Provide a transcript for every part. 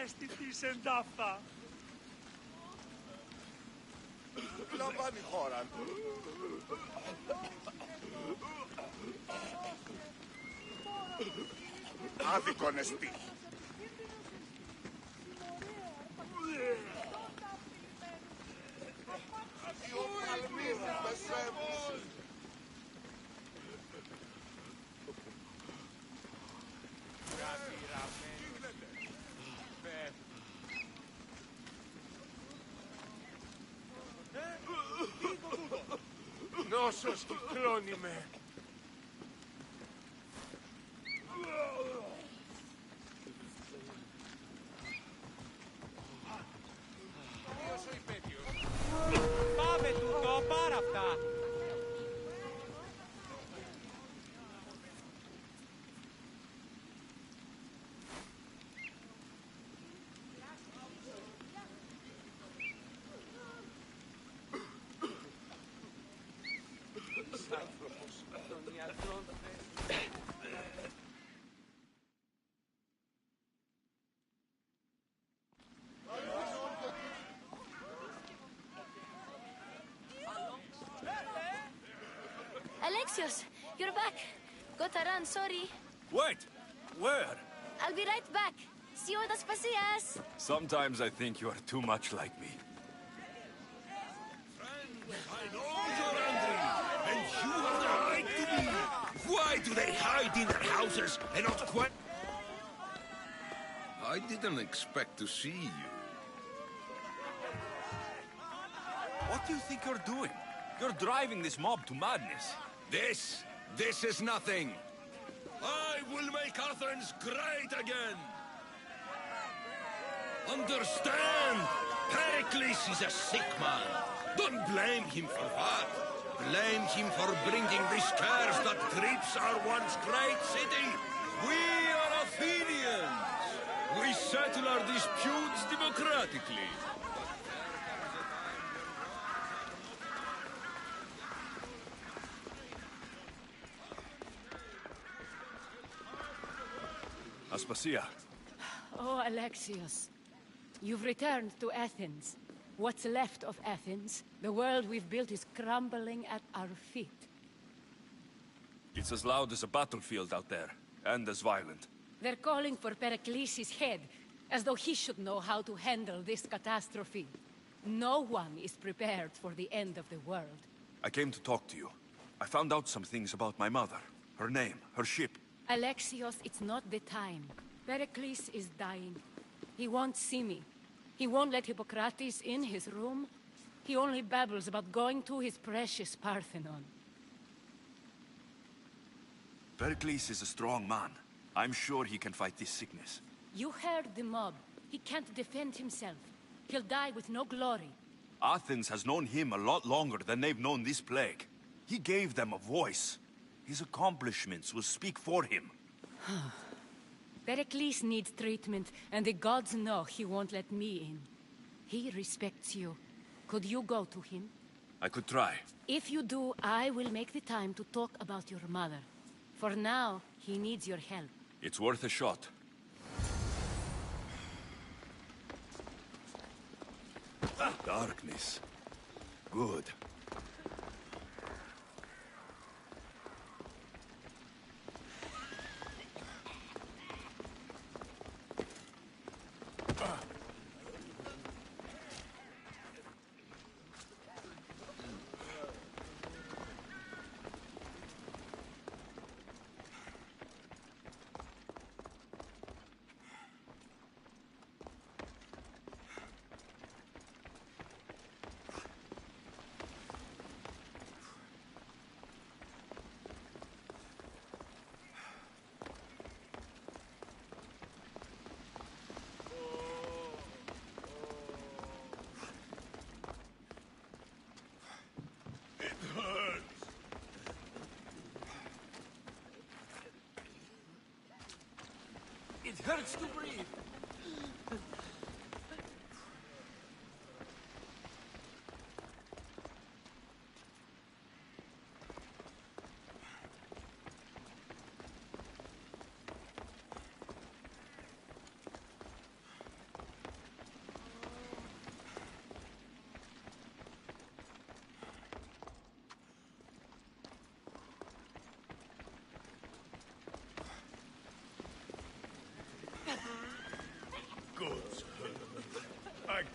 αισθητή εντάφα. Λαμβάνει χώρα. Άδικον εστί. Δυο παλμίζουν μεσέμους. Νόσος κυκλώνει με. Ποιος ο υπέτειος? Πάμε τούτο, πάρα αυτά. Alexios, you're back. Got to run, sorry. Wait! Where? I'll be right back. See you das pasillas. Sometimes I think you are too much like me. I know you're angry, and you have the right to be. Why do they hide in their houses and not quite? I didn't expect to see you. What do you think you're doing? You're driving this mob to madness. This is nothing. I will make Athens great again. Understand, Pericles is a sick man. Don't blame him for that. Blame him for bringing these cares that grips our once great city. We are Athenians. We settle our disputes democratically. Aspasia. Oh, Alexios. You've returned to Athens. What's left of Athens, the world we've built is crumbling at our feet. It's as loud as a battlefield out there, and as violent. They're calling for Pericles' head, as though he should know how to handle this catastrophe. No one is prepared for the end of the world. I came to talk to you. I found out some things about my mother, her name, her ship. Alexios, it's not the time. Pericles is dying. He won't see me. He won't let Hippocrates in his room. He only babbles about going to his precious Parthenon. Pericles is a strong man. I'm sure he can fight this sickness. You heard the mob. He can't defend himself. He'll die with no glory. Athens has known him a lot longer than they've known this plague. He gave them a voice. His accomplishments will speak for him. Pericles needs treatment, and the gods know he won't let me in. He respects you. Could you go to him? I could try. If you do, I will make the time to talk about your mother. For now, he needs your help. It's worth a shot. Darkness. Good. It hurts to breathe.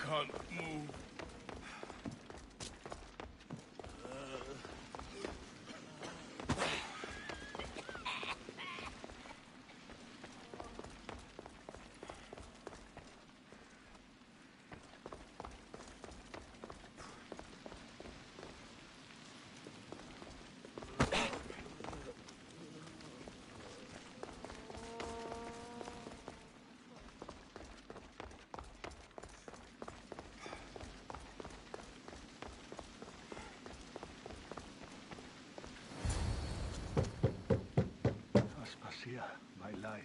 can't move. Aspasia, my light.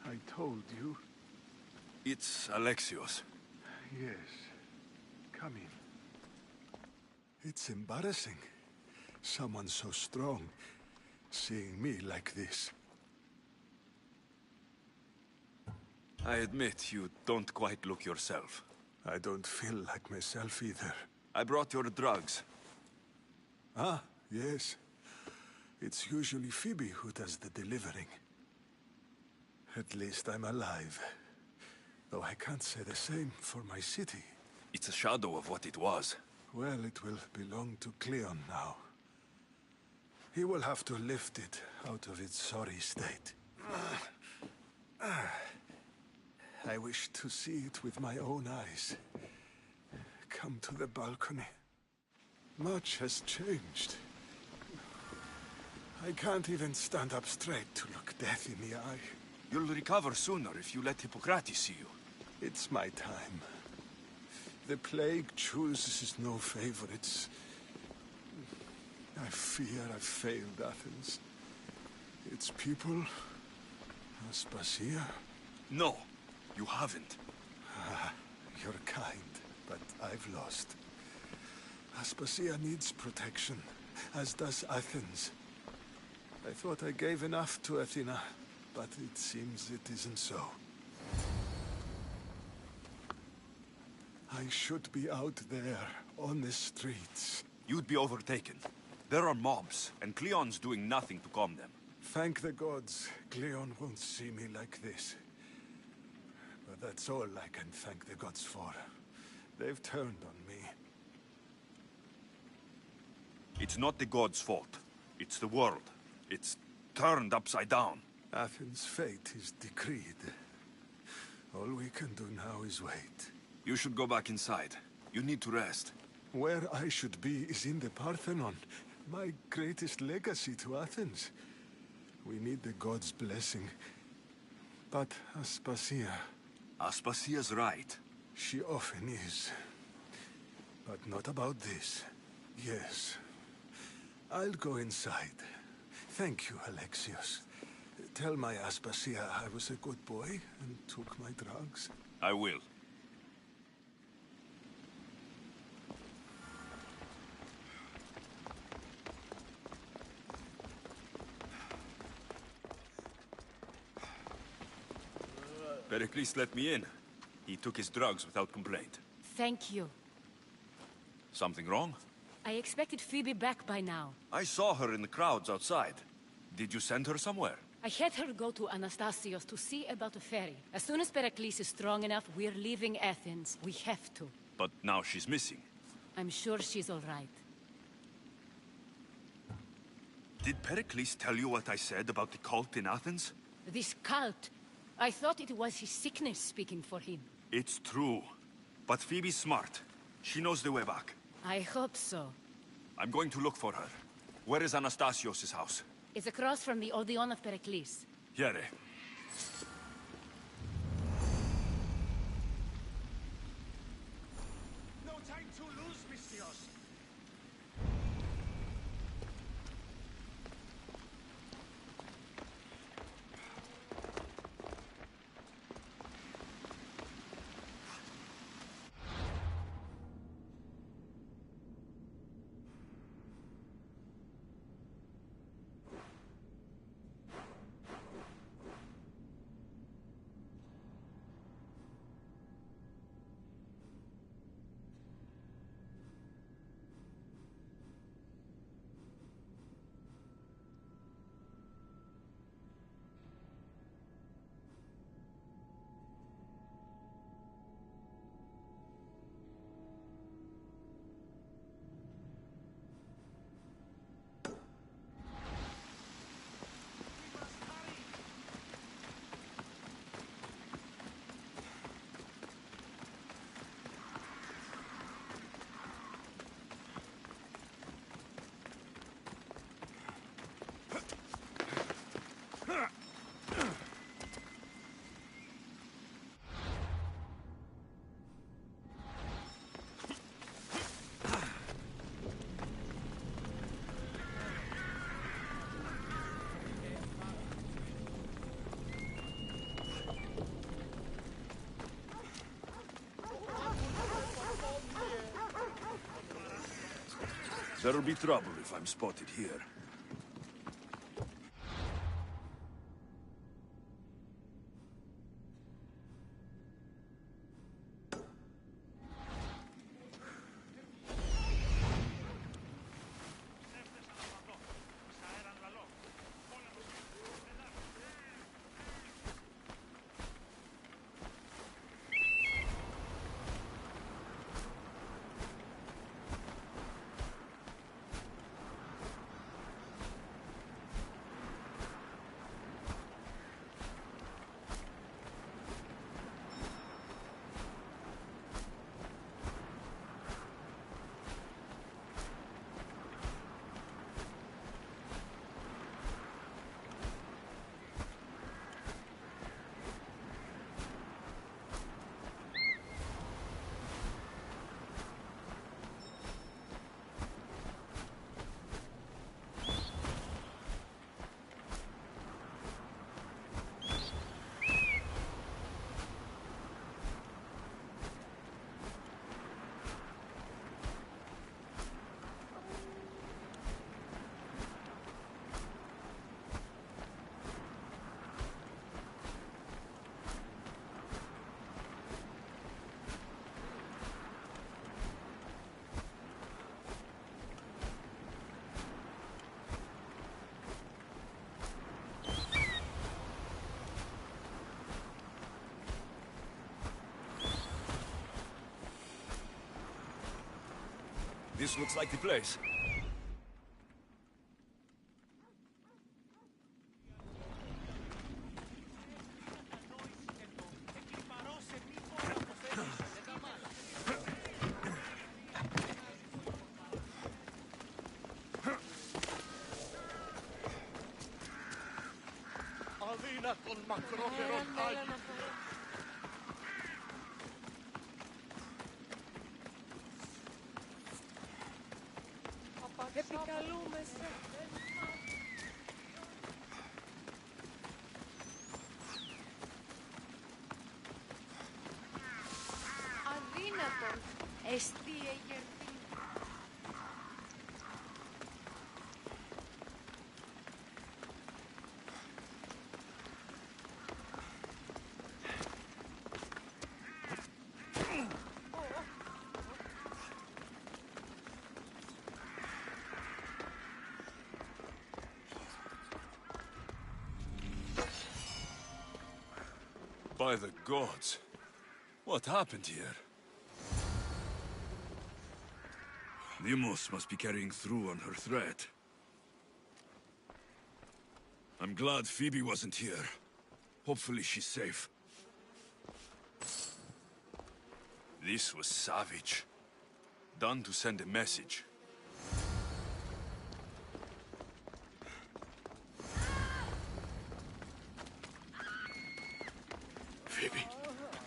I told you. It's Alexios. Yes. Come in. It's embarrassing. Someone so strong, seeing me like this. I admit you don't quite look yourself. I don't feel like myself either. I brought your drugs. Ah, yes. It's usually Phoebe who does the delivering. At least I'm alive. Though I can't say the same for my city. It's a shadow of what it was. Well, it will belong to Cleon now. He will have to lift it out of its sorry state. I wish to see it with my own eyes. Come to the balcony. Much has changed. I can't even stand up straight to look death in the eye. You'll recover sooner if you let Hippocrates see you. It's my time. The plague chooses no favorites. I fear I've failed Athens. Its people, Aspasia. No, you haven't. Ah, you're kind, but I've lost. Aspasia needs protection, as does Athens. I thought I gave enough to Athena, but it seems it isn't so. I should be out there, on the streets. You'd be overtaken. There are mobs, and Cleon's doing nothing to calm them. Thank the gods, Cleon won't see me like this. But that's all I can thank the gods for. They've turned on me. It's not the gods' fault. It's the world. It's turned upside down. Athens' fate is decreed. All we can do now is wait. You should go back inside. You need to rest. Where I should be is in the Parthenon, my greatest legacy to Athens. We need the gods' blessing. But Aspasia... Aspasia's right. She often is. But not about this. Yes. I'll go inside. Thank you, Alexios. Tell my Aspasia I was a good boy and took my drugs. I will. Pericles let me in. He took his drugs without complaint. Thank you. Something wrong? I expected Phoebe back by now. I saw her in the crowds outside. Did you send her somewhere? I had her go to Anastasios to see about a ferry. As soon as Pericles is strong enough, we're leaving Athens. We have to. But now she's missing. I'm sure she's all right. Did Pericles tell you what I said about the cult in Athens? This cult... I thought it was his sickness speaking for him. It's true. But Phoebe's smart. She knows the way back. I hope so. I'm going to look for her. Where is Anastasios' house? It's across from the Odeon of Pericles. Here. No time to lose, Mistios. There'll be trouble if I'm spotted here. This looks like the place. Avina con macroferon agli. Επικαλούμε σε. Αδύνατον. Εστίε γερτή. By the gods. What happened here? Limos must be carrying through on her threat. I'm glad Phoebe wasn't here. Hopefully she's safe. This was savage. Done to send a message. Phoebe.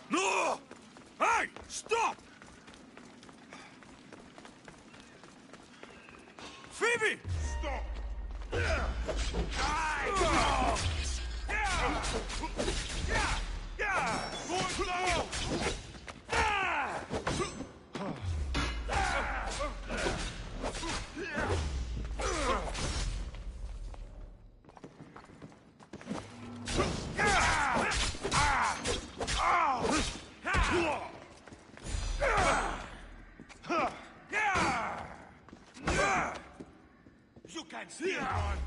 No! Hey! Stop! Phoebe! Stop! You can still run.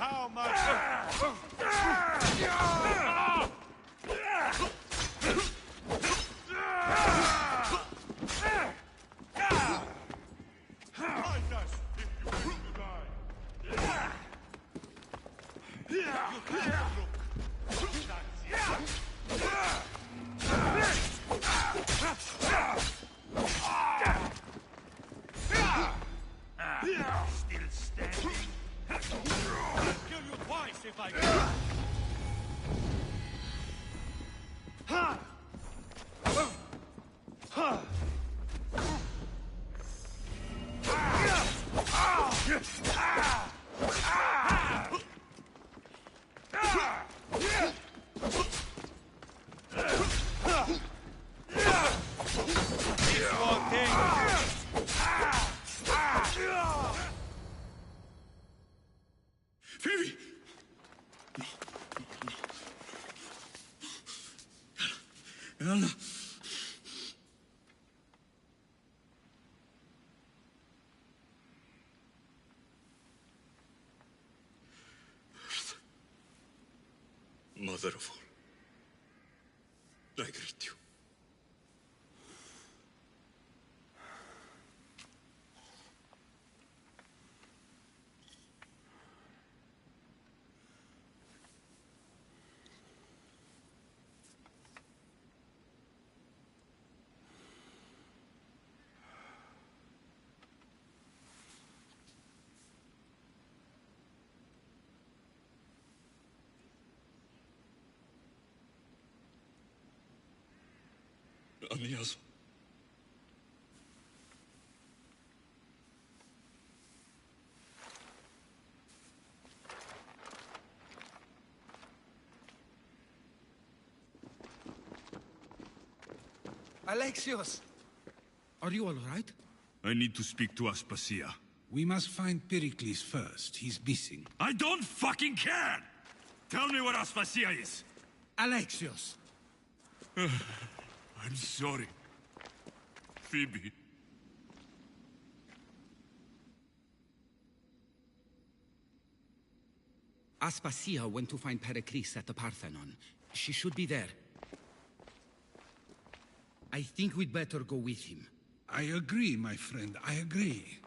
How much? Fight us if you wish to die. You can't look. Still standing. I'll kill you twice if I can. Mother of all, I greet you. Anias. Alexios! Are you all right? I need to speak to Aspasia. We must find Pericles first. He's missing. I don't fucking care! Tell me where Aspasia is! Alexios! I'm sorry. Phoebe. Aspasia went to find Pericles at the Parthenon. She should be there. I think we'd better go with him. I agree, my friend. I agree.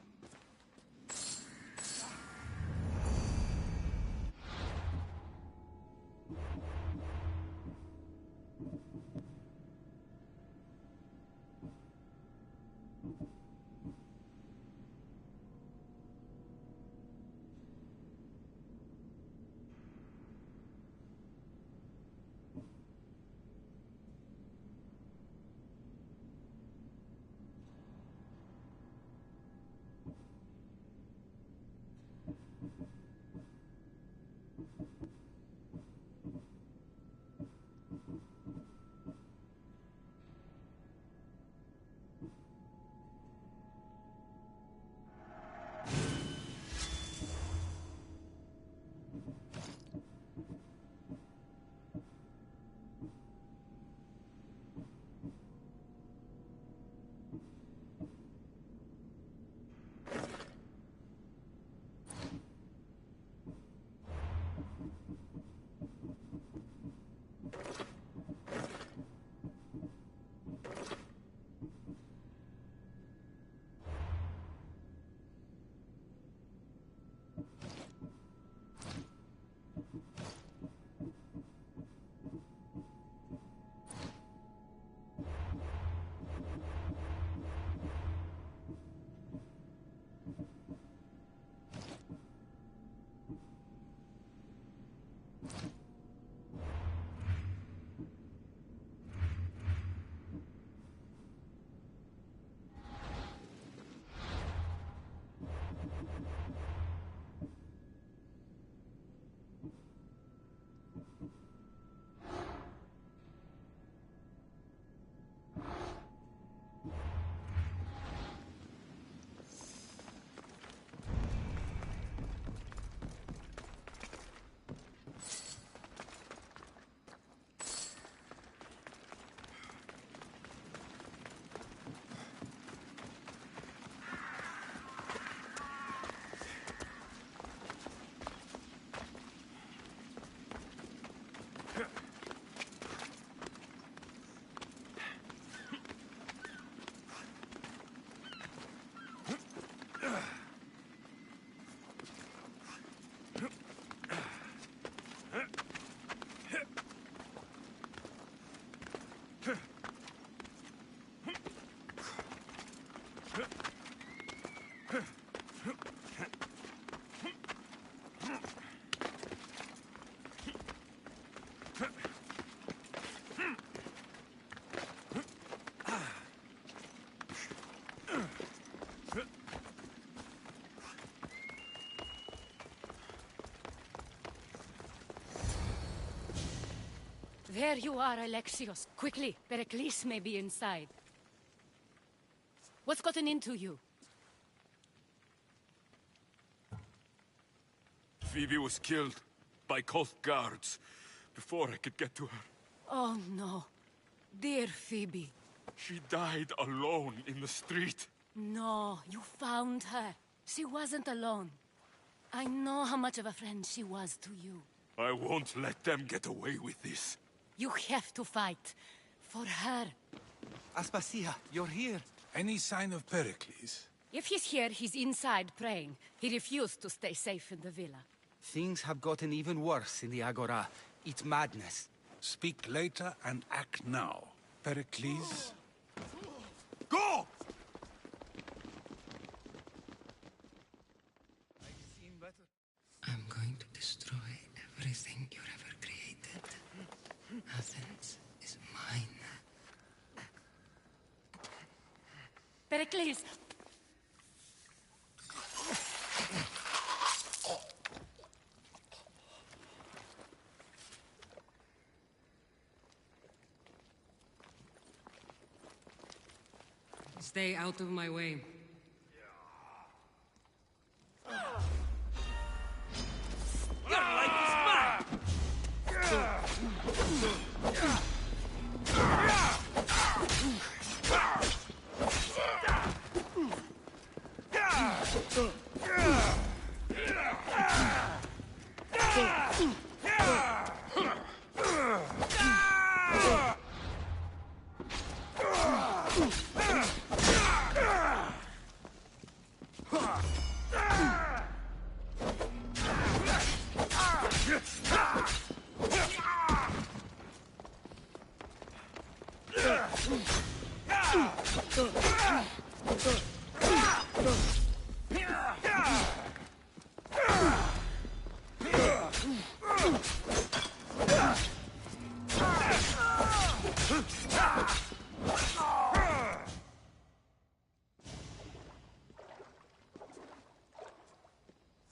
There you are, Alexios. Quickly, Pericles may be inside. What's gotten into you? Phoebe was killed by Koth guards before I could get to her. Oh, no. Dear Phoebe. She died alone in the street. No, you found her. She wasn't alone. I know how much of a friend she was to you. I won't let them get away with this. You have to fight. For her. Aspasia, you're here. Any sign of Pericles? If he's here, he's inside praying. He refused to stay safe in the villa. Things have gotten even worse in the Agora. It's madness. Speak later and act now. Pericles? Go! I'm going to destroy everything you've ever created. Athens is mine. Pericles! Stay out of my way. Your life is mine!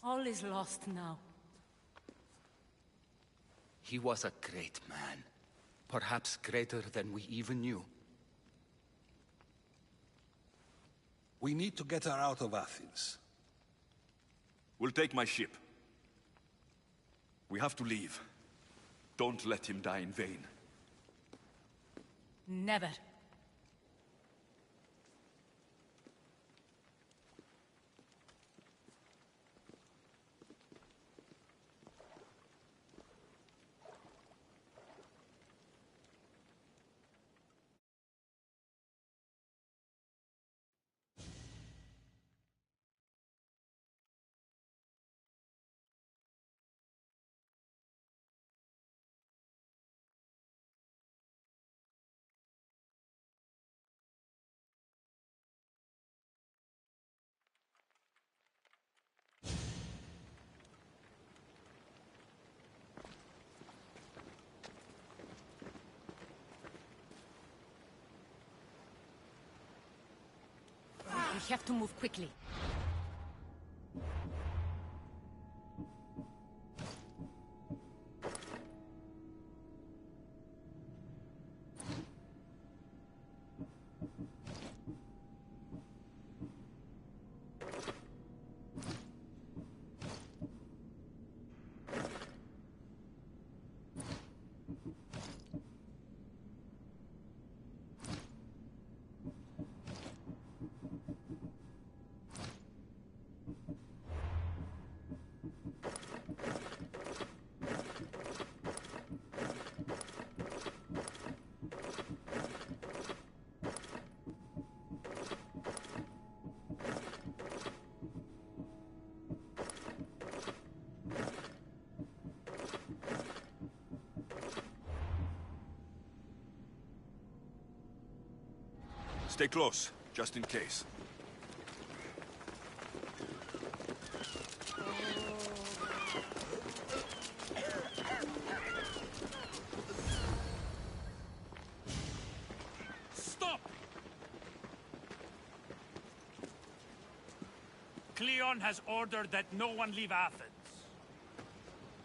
All is lost now. He was a great man. Perhaps greater than we even knew. We need to get her out of Athens. We'll take my ship. We have to leave. Don't let him die in vain. Never. We have to move quickly. Stay close, just in case. Stop! Cleon has ordered that no one leave Athens.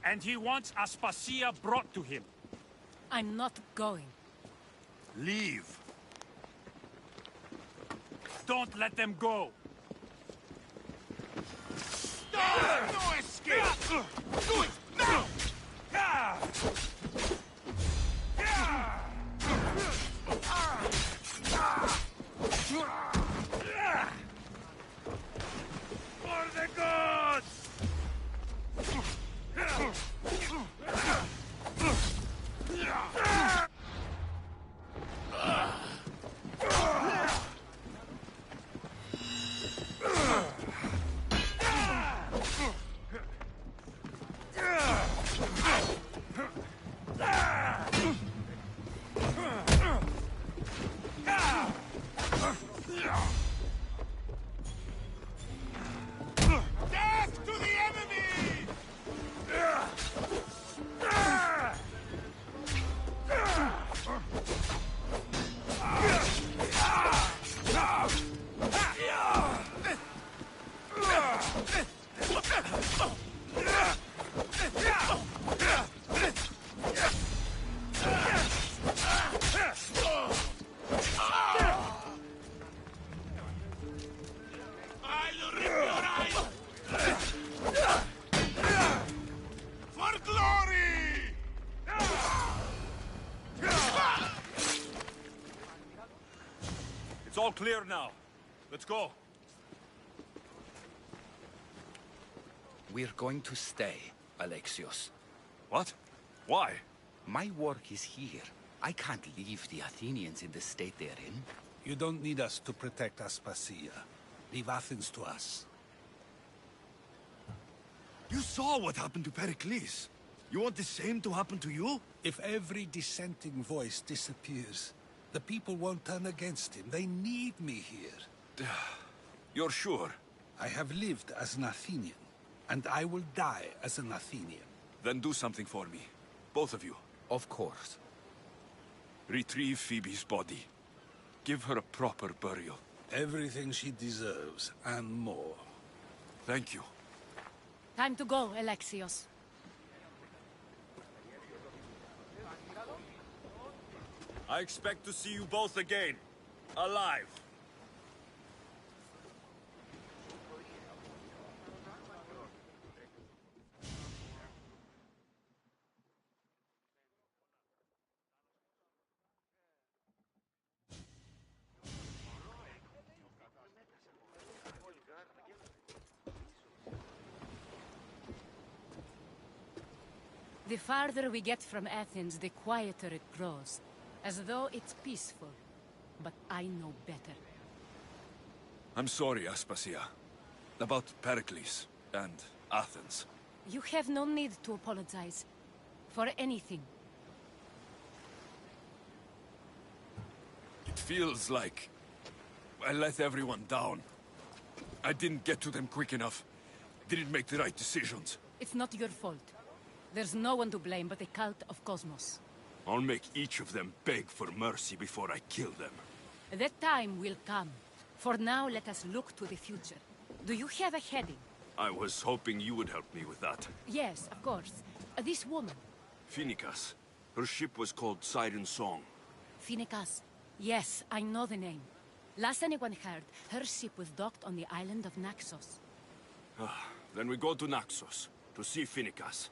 And he wants Aspasia brought to him. I'm not going. Leave! Don't let them go! No escape! Do it now! For the gods! clear now. Let's go. We're going to stay, Alexios. What? Why? My work is here. I can't leave the Athenians in the state they're in. You don't need us to protect Aspasia. Leave Athens to us. You saw what happened to Pericles. You want the same to happen to you? If every dissenting voice disappears, the people won't turn against him. They need me here. You're sure? I have lived as an Athenian, and I will die as an Athenian. Then do something for me. Both of you. Of course. Retrieve Phoebe's body. Give her a proper burial. Everything she deserves, and more. Thank you. Time to go, Alexios. I expect to see you both again. Alive. The farther we get from Athens, the quieter it grows. As though it's peaceful. But I know better. I'm sorry, Aspasia. About Pericles and Athens. You have no need to apologize. For anything. It feels like I let everyone down. I didn't get to them quick enough. Didn't make the right decisions. It's not your fault. There's no one to blame but the cult of Cosmos. I'll make each of them beg for mercy before I kill them. That time will come. For now, let us look to the future. Do you have a heading? I was hoping you would help me with that. Yes, of course. This woman. Phoenicas. Her ship was called Siren Song. Phoenicas. Yes, I know the name. Last anyone heard, her ship was docked on the island of Naxos. Then we go to Naxos, to see Phoenicas.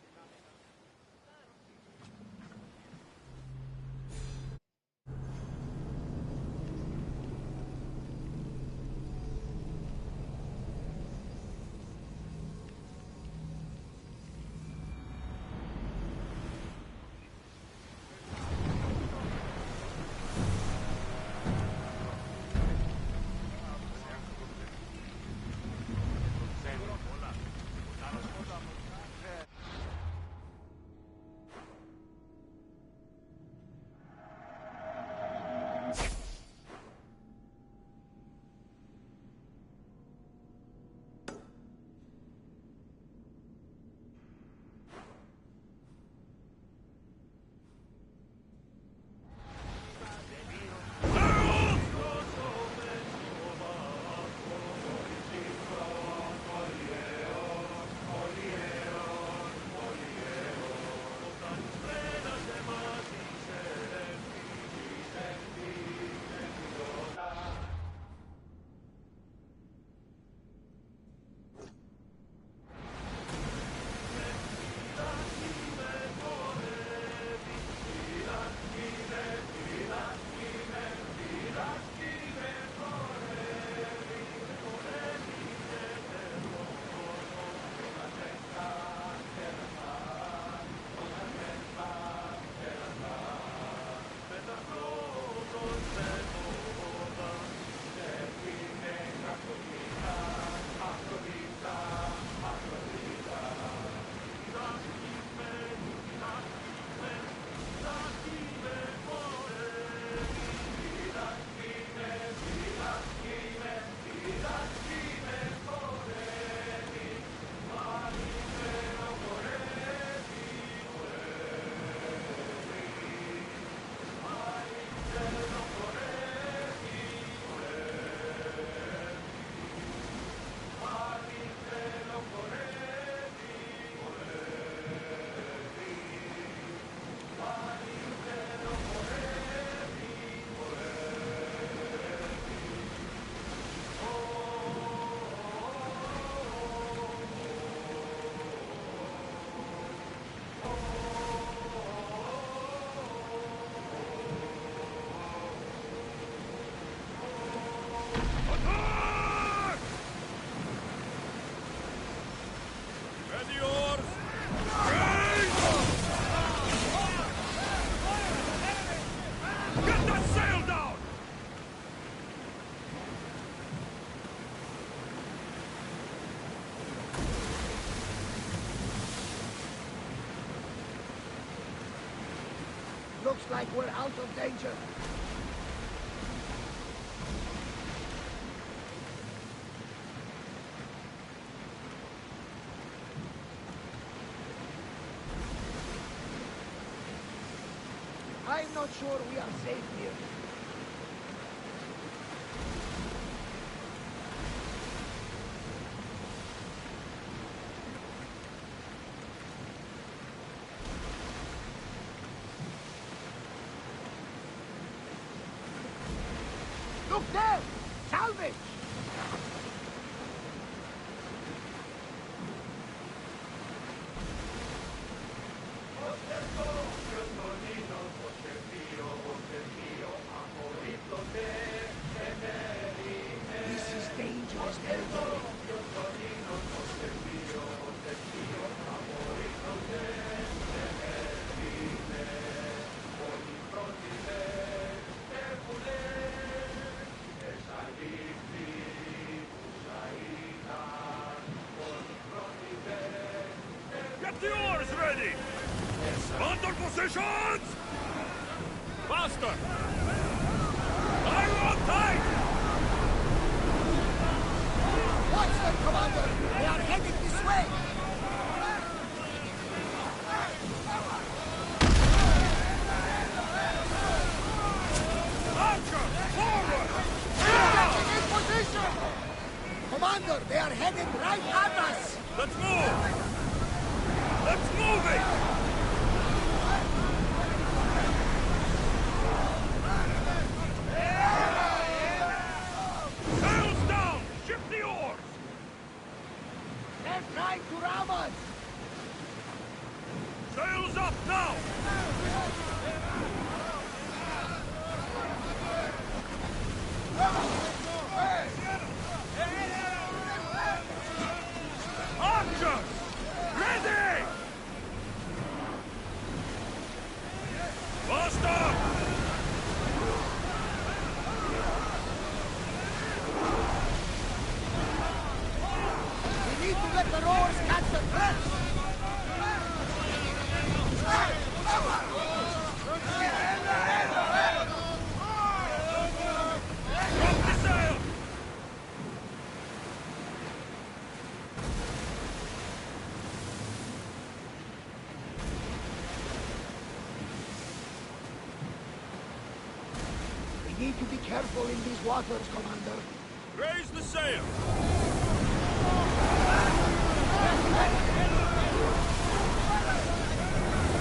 Looks like we're out of danger. I'm not sure we are safe here. Look there! Salvage! This is dangerous territory. Get the oars ready! Under positions! Faster! Fire on tight! Watch them, Commander! They are heading this way! Archer! Forward! Getting in position! Commander, they are heading right at us! Let's move! Let's move it! Sails down! Ship the oars! They're trying to ram us! Sails up now! Archers! Ready! Faster! We need to let the rowers catch the threat! Drop the sail! We need to be careful in these waters, Commander. Raise the sail!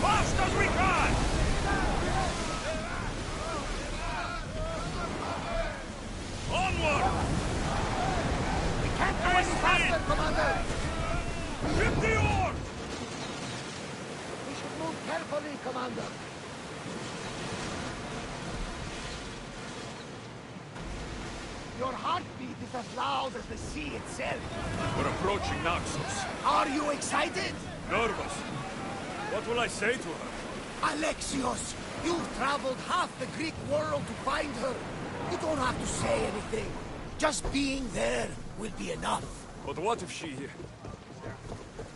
Fast as we can! Onward! We can't go any faster, Commander! Ship the oars! We should move carefully, Commander. Your heartbeat is as loud as the sea itself. We're approaching Naxos. Are you excited? Nervous. What will I say to her? Alexios, you've traveled half the Greek world to find her. You don't have to say anything. Just being there will be enough. But what if she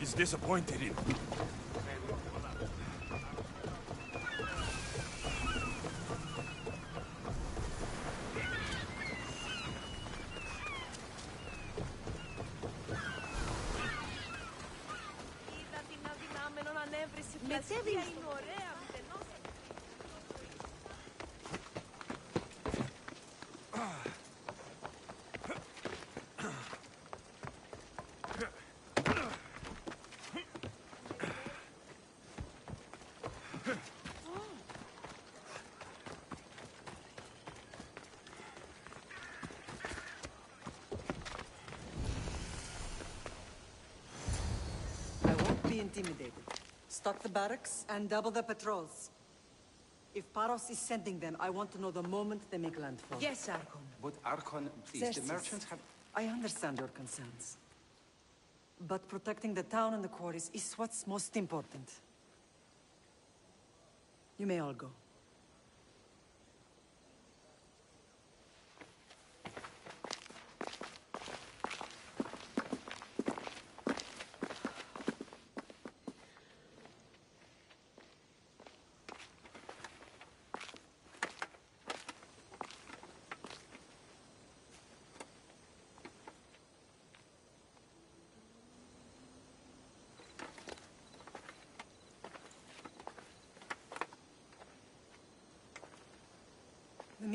is disappointed in me? Be intimidated. Stock the barracks and double the patrols. If Paros is sending them, I want to know the moment they make landfall. Yes, Archon. But Archon, please, Xerxes, the merchants have... I understand your concerns. But protecting the town and the quarries is what's most important. You may all go.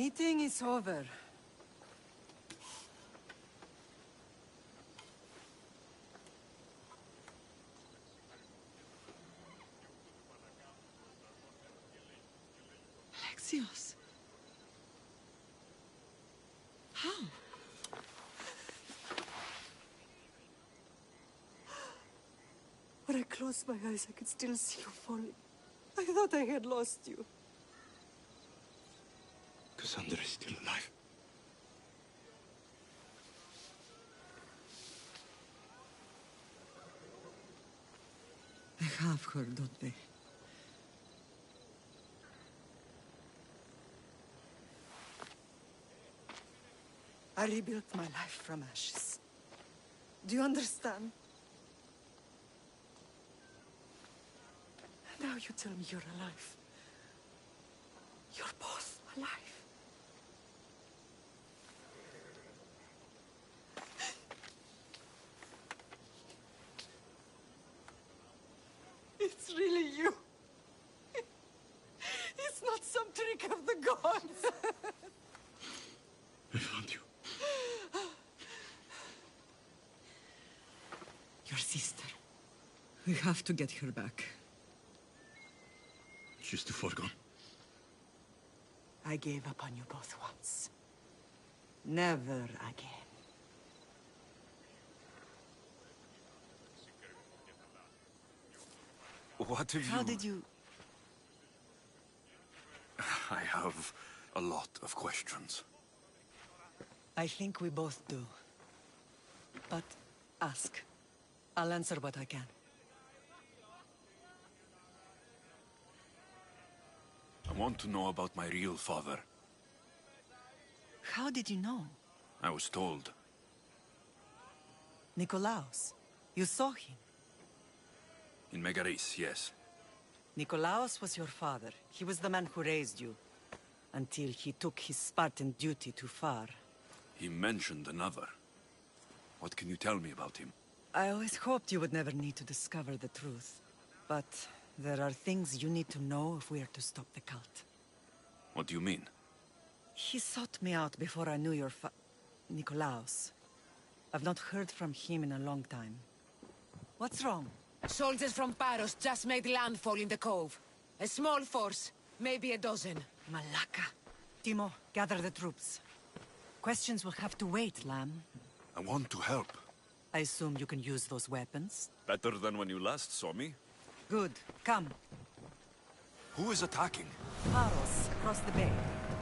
meeting is over. Alexios. How? When I closed my eyes, I could still see you falling. I thought I had lost you. Cassandra is still alive. They have her, don't they? I rebuilt my life from ashes. Do you understand? Now you tell me you're alive. You're both alive. It's really you. It's not some trick of the gods. I found you. Your sister. We have to get her back. She's too far gone. I gave up on you both once. Never again. What have you... How did you... I have a lot of questions. I think we both do. But ask. I'll answer what I can. I want to know about my real father. How did you know? I was told. Nikolaos. You saw him. In Megaris, yes. Nikolaos was your father. He was the man who raised you. Until he took his Spartan duty too far. He mentioned another. What can you tell me about him? I always hoped you would never need to discover the truth. But there are things you need to know if we are to stop the cult. What do you mean? He sought me out before I knew your Nikolaos. I've not heard from him in a long time. What's wrong? Soldiers from Paros just made landfall in the cove. A small force, maybe a dozen. Malaka. Timo, gather the troops. Questions will have to wait, Lamb. I want to help. I assume you can use those weapons? Better than when you last saw me. Good. Come. Who is attacking? Paros, across the bay.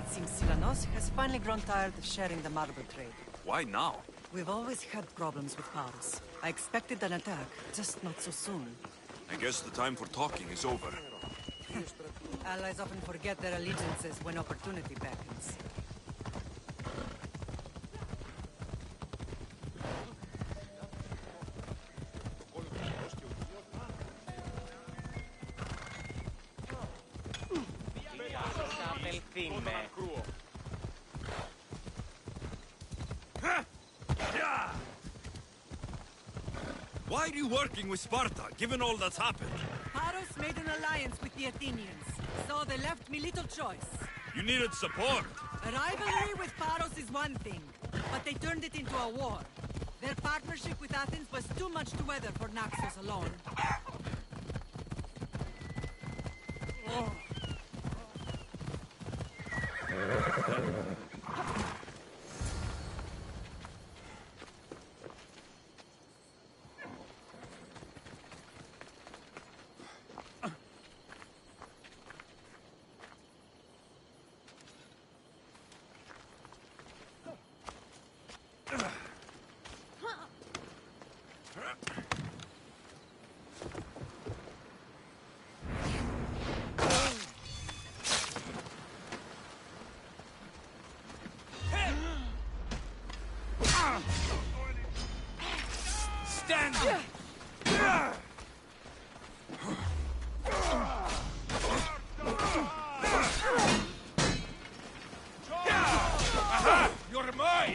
It seems Silanos has finally grown tired of sharing the marble trade. Why now? We've always had problems with Paros. I expected an attack, just not so soon. I guess the time for talking is over. Allies often forget their allegiances when opportunity beckons. Why are you working with Sparta, given all that's happened? Paros made an alliance with the Athenians, so they left me little choice. You needed support. A rivalry with Paros is one thing, but they turned it into a war. Their partnership with Athens was too much to weather for Naxos alone. Stand! Aha! You're mine!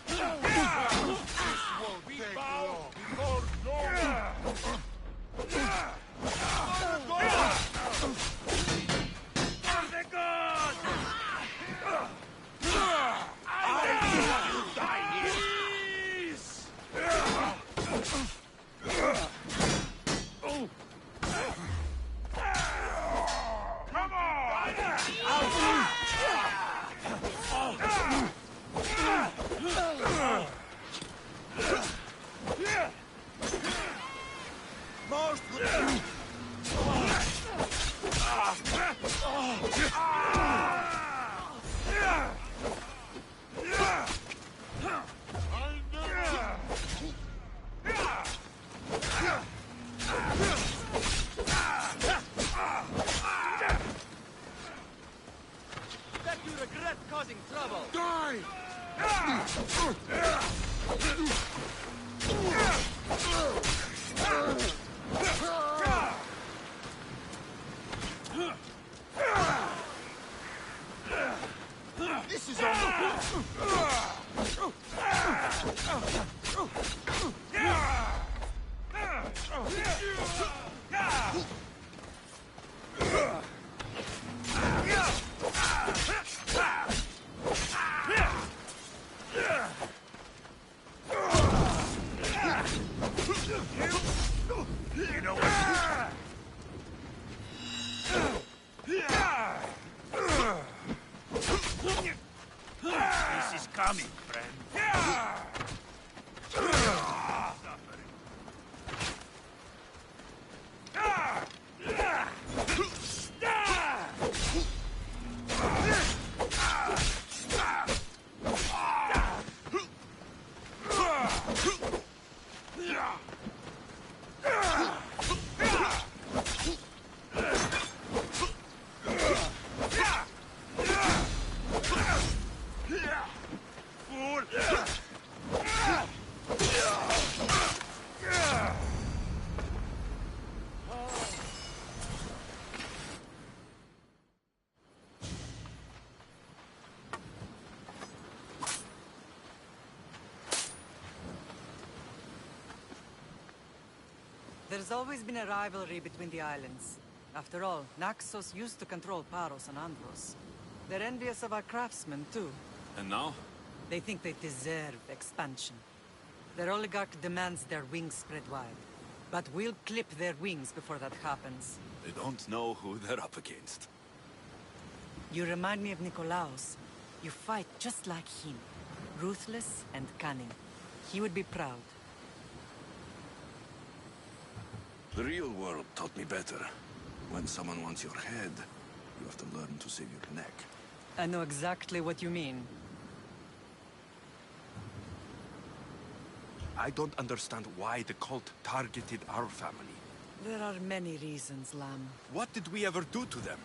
This will be bow before no! This is coming, friend. There's always been a rivalry between the islands. After all, Naxos used to control Paros and Andros. They're envious of our craftsmen, too. And now? They think they deserve expansion. Their oligarch demands their wings spread wide. But we'll clip their wings before that happens. They don't know who they're up against. You remind me of Nikolaos. You fight just like him. Ruthless and cunning. He would be proud. The real world taught me better. When someone wants your head, you have to learn to save your neck. I know exactly what you mean. I don't understand why the cult targeted our family. There are many reasons, Lam. What did we ever do to them?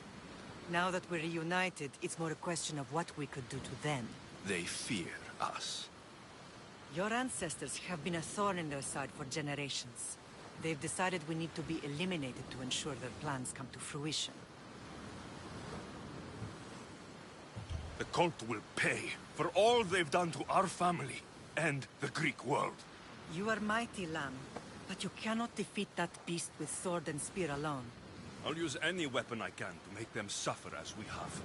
Now that we're reunited, it's more a question of what we could do to them. They fear us. Your ancestors have been a thorn in their side for generations. They've decided we need to be eliminated to ensure their plans come to fruition. The cult will pay for all they've done to our family and the Greek world. You are mighty, Lam, but you cannot defeat that beast with sword and spear alone. I'll use any weapon I can to make them suffer as we have.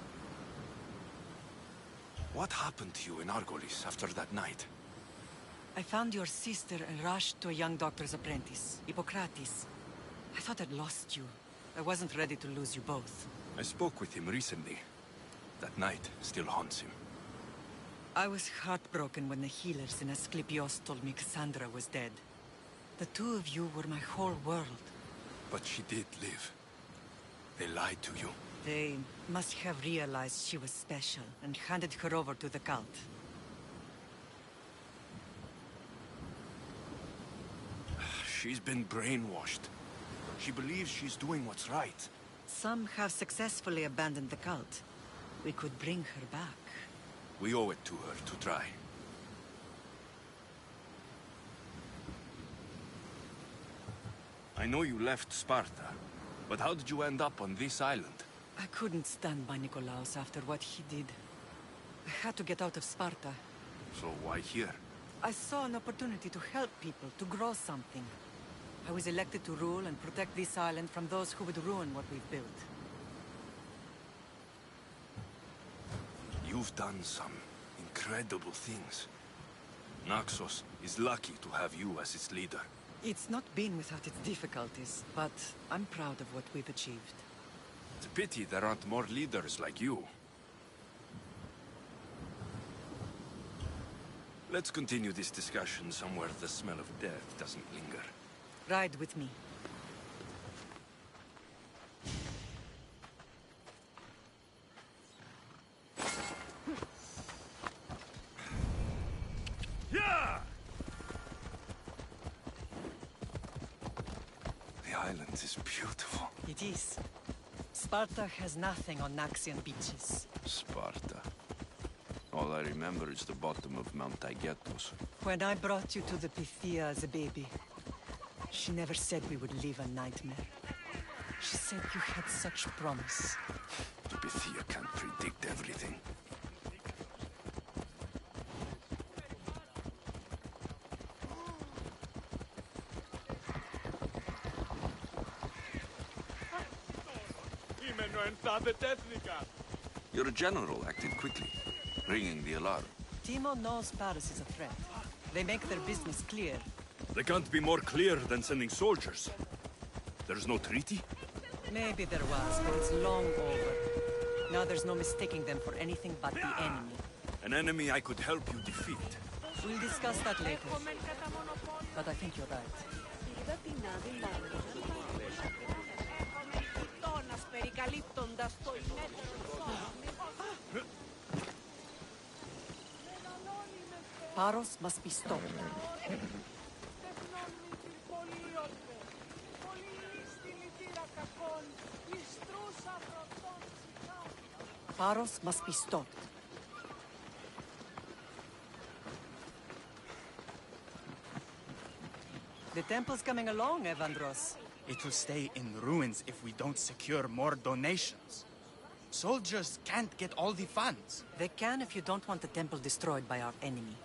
What happened to you in Argolis after that night? I found your sister and rushed to a young doctor's apprentice, Hippocrates. I thought I'd lost you. I wasn't ready to lose you both. I spoke with him recently. That night still haunts him. I was heartbroken when the healers in Asclepios told me Cassandra was dead. The two of you were my whole world. But she did live. They lied to you. They must have realized she was special and handed her over to the cult. She's been brainwashed. She believes she's doing what's right. Some have successfully abandoned the cult. We could bring her back. We owe it to her to try. I know you left Sparta, but how did you end up on this island? I couldn't stand by Nikolaos after what he did. I had to get out of Sparta. So why here? I saw an opportunity to help people, to grow something. I was elected to rule and protect this island from those who would ruin what we've built. You've done some incredible things. Naxos is lucky to have you as its leader. It's not been without its difficulties, but I'm proud of what we've achieved. It's a pity there aren't more leaders like you. Let's continue this discussion somewhere the smell of death doesn't linger. Ride with me. Yeah! The island is beautiful. It is. Sparta has nothing on Naxian beaches. Sparta. All I remember is the bottom of Mount Aigethos. When I brought you to the Pythia as a baby, she never said we would live a nightmare. She said you had such promise. The Pythia can't predict everything. Your general acted quickly, ringing the alarm. Timo knows Paris is a threat. They make their business clear. They can't be more clear than sending soldiers. There's no treaty? Maybe there was, but it's long over. Now there's no mistaking them for anything but the enemy. An enemy I could help you defeat. We'll discuss that later. But I think you're right. Paros must be stopped. Paros must be stopped. The temple's coming along, Evandros. It will stay in ruins if we don't secure more donations. Soldiers can't get all the funds. They can if you don't want the temple destroyed by our enemy.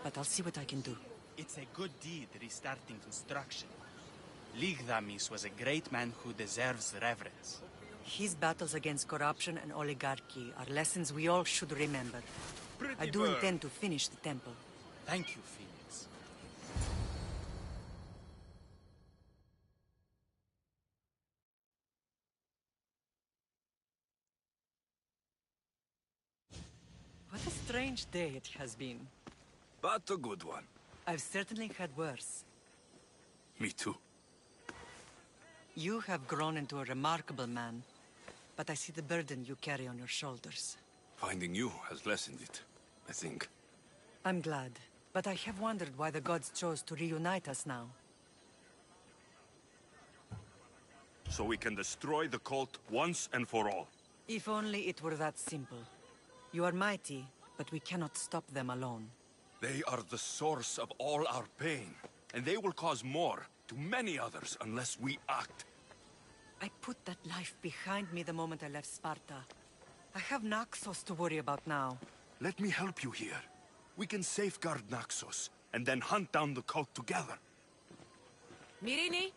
But I'll see what I can do. It's a good deed restarting construction. Ligdamis was a great man who deserves reverence. His battles against corruption and oligarchy are lessons we all should remember. I do intend to finish the temple. Thank you, Phoenix. What a strange day it has been. But a good one. I've certainly had worse. Me too. You have grown into a remarkable man, but I see the burden you carry on your shoulders. Finding you has lessened it, I think. I'm glad, but I have wondered why the gods chose to reunite us now. So we can destroy the cult once and for all. If only it were that simple. You are mighty, but we cannot stop them alone. They are the source of all our pain, and they will cause more to many others unless we act. I put that life behind me the moment I left Sparta. I have Naxos to worry about now. Let me help you here. We can safeguard Naxos, and then hunt down the cult together. Myrrine,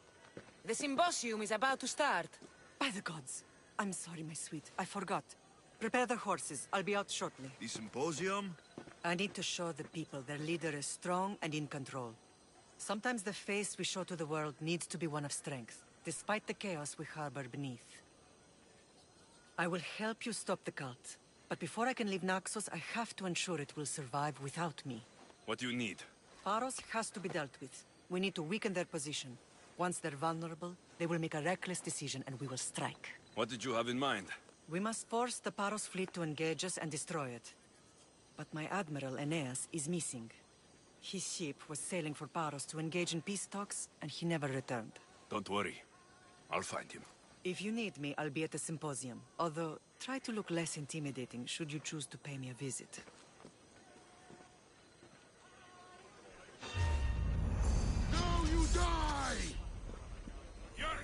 the symposium is about to start. By the gods. I'm sorry, my sweet. I forgot. Prepare the horses. I'll be out shortly. The symposium? I need to show the people their leader is strong and in control. Sometimes the face we show to the world needs to be one of strength, despite the chaos we harbor beneath. I will help you stop the cult, but before I can leave Naxos, I have to ensure it will survive without me. What do you need? Paros has to be dealt with. We need to weaken their position. Once they're vulnerable, they will make a reckless decision and we will strike. What did you have in mind? We must force the Paros fleet to engage us and destroy it. But my admiral, Aeneas, is missing. His ship was sailing for Paros to engage in peace talks, and he never returned. Don't worry. I'll find him. If you need me, I'll be at the symposium. Although, try to look less intimidating should you choose to pay me a visit. Now you die! You're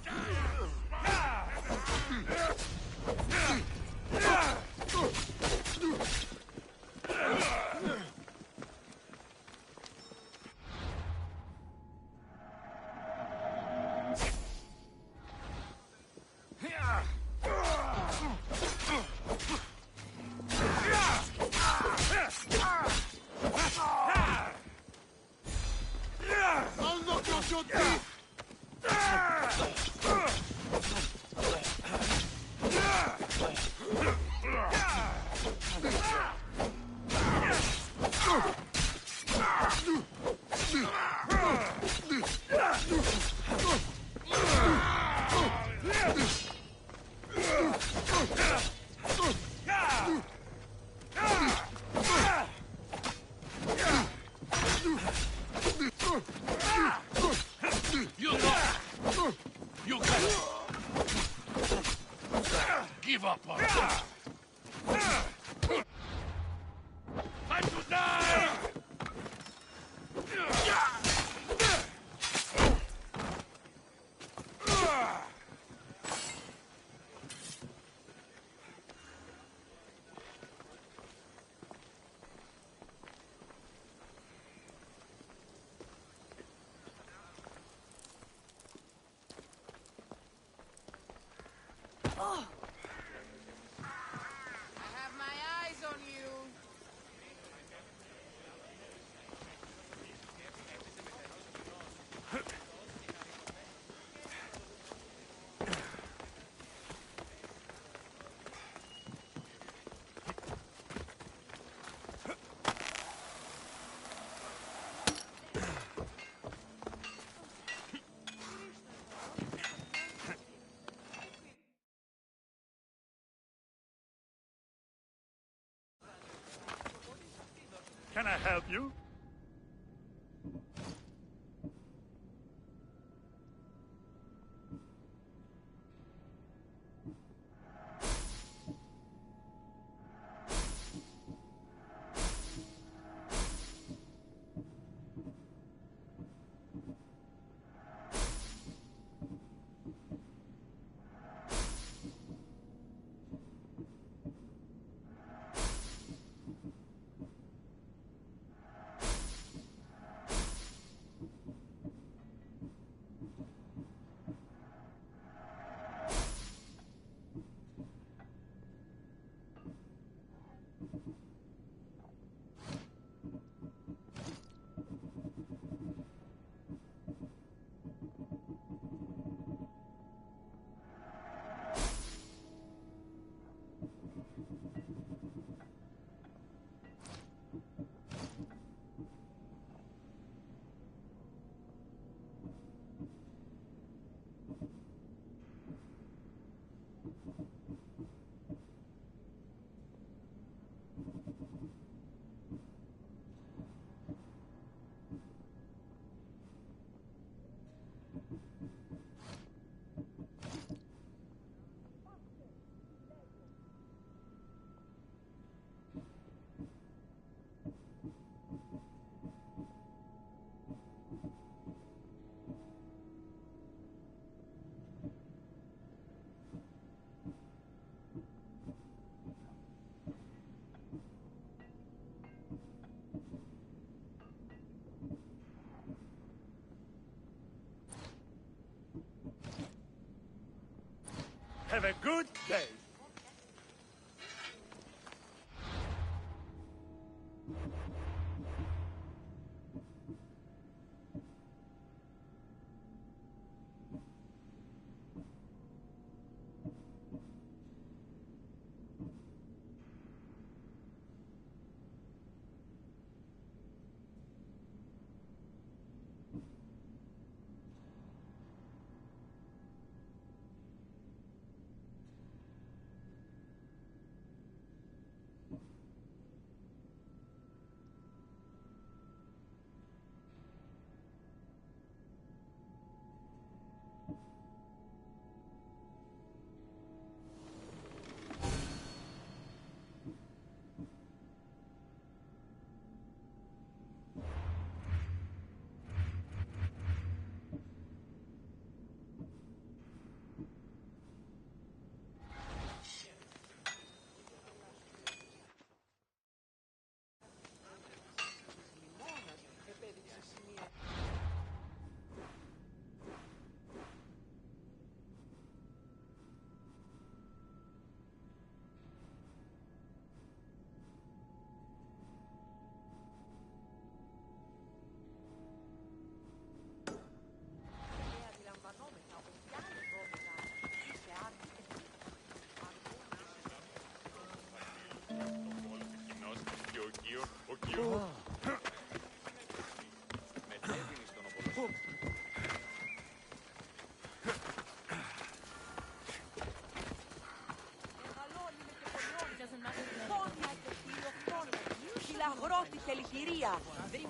copper! Time to die! I have my eyes on you. Can I help you? Have a good day.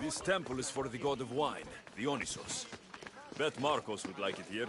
This temple is for the god of wine, Dionysos. Bet Marcos would like it here.